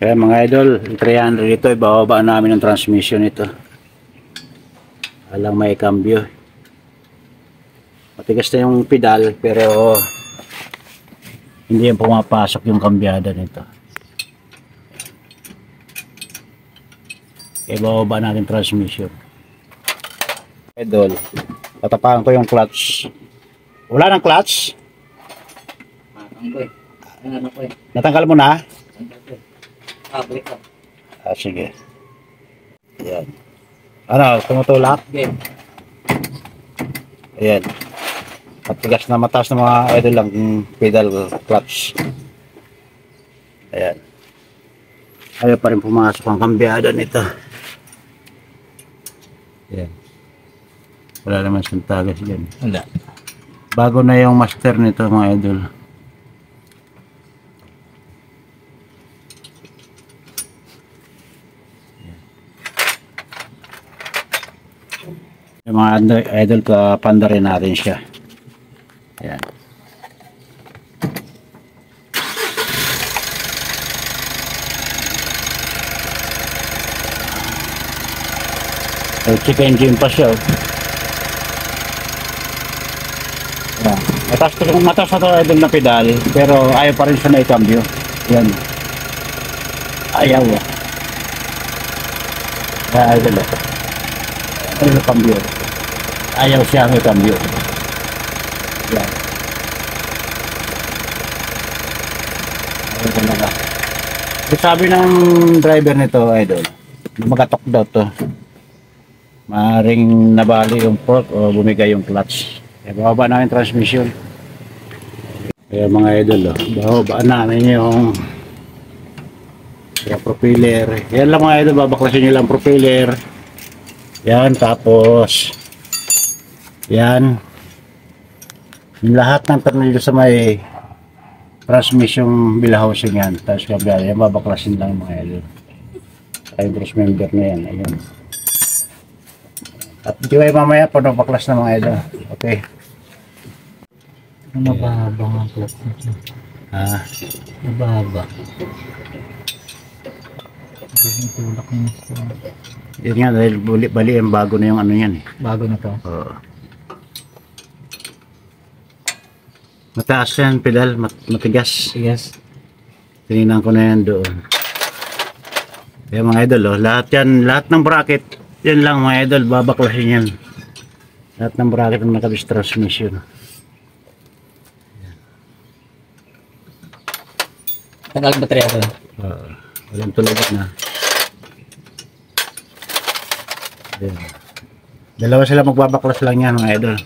Kaya mga idol, 300 ito, ibababa namin ang transmission ito. Alang may cambio. Matigas na yung pedal pero hindi yung pumapasok yung kambyada nito. Kaya ibababa natin transmission. Idol, tatapakan ko yung clutch. Wala nang clutch? Natanggal mo na? Sige. Ayan. Ano, tumutulak? Ayan. Matigas na, mataas na mga idol lang pedal clutch. Ayan. Ayaw pa rin pumasok ang kambyada nito. Ayan. Wala naman siyang tagas dyan. Wala. Bago na yung master nito mga idol. Yung mga idol, kapanda rin natin siya. Ayan. Check engine pa siya. Ayan. Mataas na ito idol na pedal, pero ayaw pa rin siya na i-cambio. Ayan. Ayaw. Kaya idol. Ayaw i-cambio. Ayaw siya i-cambio. Ayan. Ayaw talaga. Sabi ng driver nito idol, magatok daw to. Maaring nabali yung fork o bumigay yung clutch. Kaya bababa namin transmission. Kaya mga idol, bababa namin yung propeller. Yan lang mga idol, babaklasin nyo lang propeller. Yan, tapos yan. Yung lahat ng tornilyo sa may transmission bill housing yan. Tapos kabila, yan babaklasin lang mga idol. Ay, cross member na yan. Ayun. At di kayo mamaya po baklas na mga idol. Okay. Mababa ang clutch nito. Mababa. Hindi tulak ng gusto. Yun nga, dahil bali yung bago na yung ano yan eh. Bago na to. Oo. Mataas yan, pedal, matigas. Yes. Tininan ko na yan doon. Kaya mga idol, lahat yan, lahat ng bracket, yan lang mga idol, babaklasin yan. Lahat ng bracket ng nakabis transmission. Tagal baterya ko. Walang tulad na. Ayan. Dalawa sila magbabaklas lang yan mga idol.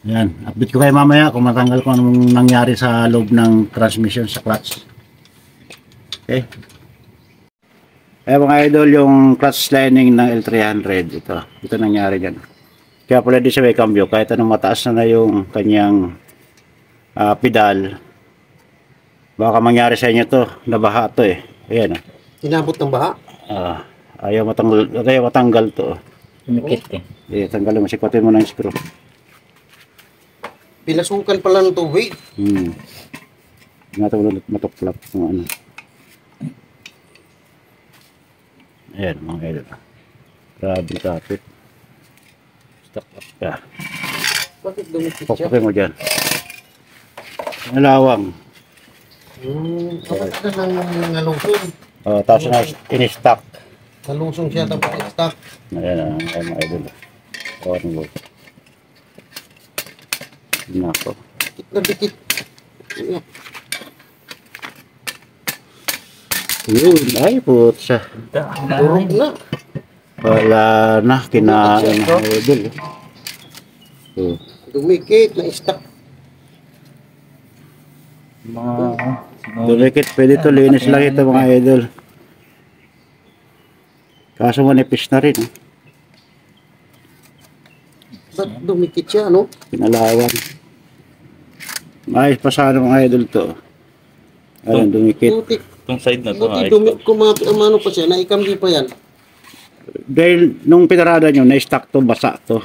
Ayan. Update ko kayo mamaya kung matanggal ko anong nangyari sa loob ng transmission sa clutch. Okay. Kaya mga idol, yung clutch lining ng L300 ito nangyari dyan. Kaya pala di siya may cambio kahit anong mataas na yung kanyang pedal. Baka mangyari sa inyo to, nabaha to eh. Ayan. Inabot ng baha? Ayaw matanggal to. Tumikit eh. Tanggalin mo, sikwatin mo na yung screw. Pinasukan pala ng tubig. Natulog matuklap kung ano. Ayan mga idol. Grabe kapit. Stuck up ka. Bakit dumikit siya? Pupukin mo dyan. Malawang. Bakit na nang nalusong? Tapos na in-stock. Nalusong siya tapos stock. Ayan mga idol. Ano mo? Nako. Dikit na dikit. Yun, ay putsa. Durog na. Wala na, kinain ng idol. Dumikit na stock. Dumikit, pwede to, linis lang ito mga idol. Kaso manipis na rin. Ba't dumikit siya, no? Pinalawan. Ayos pa sana mga idol to. Ayun, dumikit. Putik. Itong side na to. Buti dumikit, ano pa siya, naikambyo pa yan. Dahil nung pinarada nyo, na-stack to, basa to.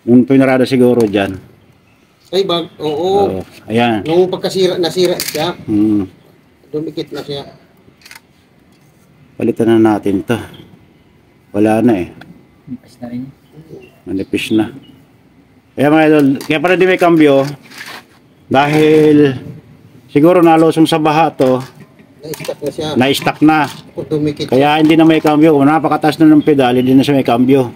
Nung pinarada siguro dyan. Ay, oo. Ayan. Nung pagkasira, nasira siya. Dumikit na siya. Palitan na natin to. Wala na eh. Nipis na rin. Manipis na. Kaya mga idol, kaya pala di may kambyo. Dahil siguro nalusong sa baha to, Na-stack na siya. na-stack na. Dumikit. Kaya hindi na may kambyo. Kung napakataas na ng pedal, hindi na siya may kambyo.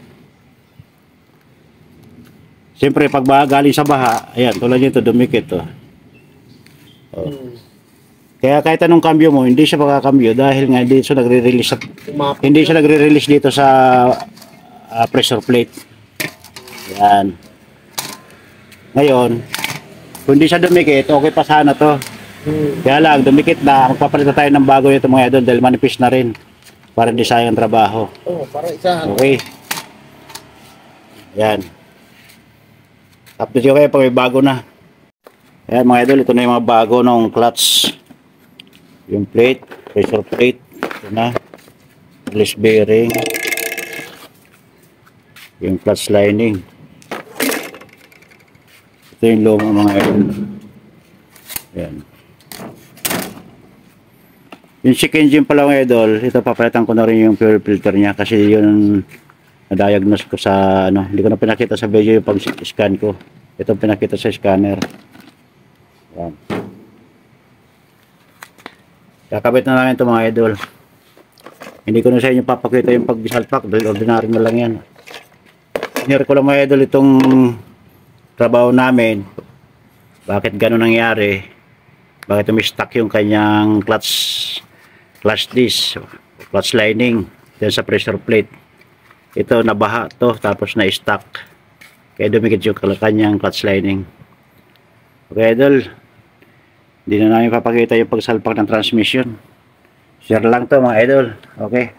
Siyempre, pag galing sa baha, ayan, tulad nito, dumikit to. Kaya kahit anong kambyo mo, hindi siya makakambyo dahil nga hindi siya nagre-release hindi siya nagre-release dito sa pressure plate. Yan. Ngayon, kung hindi siya dumikit, okay pa sana to. Kaya lang, dumikit na, magpapalit na tayo ng bago nito mga idol dahil manipis na rin para hindi sayang trabaho. Para isahan. Okay. Yan. Update ko kayo pag may bago na. Ayan mga idol, ito na yung mga bago ng clutch. Yung plate, pressure plate, ito na. Release bearing. Yung clutch lining. Ito yung luma mga idol. Ayan. Yung check engine pala mga idol, ito papalitan ko na rin yung fuel filter niya kasi yun na-diagnose ko sa ano, hindi ko na pinakita sa video yung pag-scan ko. Ito pinakita sa scanner. Ayan. Kakabit na namin ito mga idol. Hindi ko na sa inyo papakita yung pag-salpak dahil ordinary na lang yan. Sinir ko lang mga idol itong trabaho namin. Bakit gano'n nangyari? Bakit umistock yung kanyang clutch disc, clutch lining dyan sa pressure plate. Ito nabaha to tapos na-stuck. Kaya dumikit yung kanyang clutch lining. Okay idol, hindi na namin papakita yung pagsalpak ng transmission. Share lang to mga idol. Okay.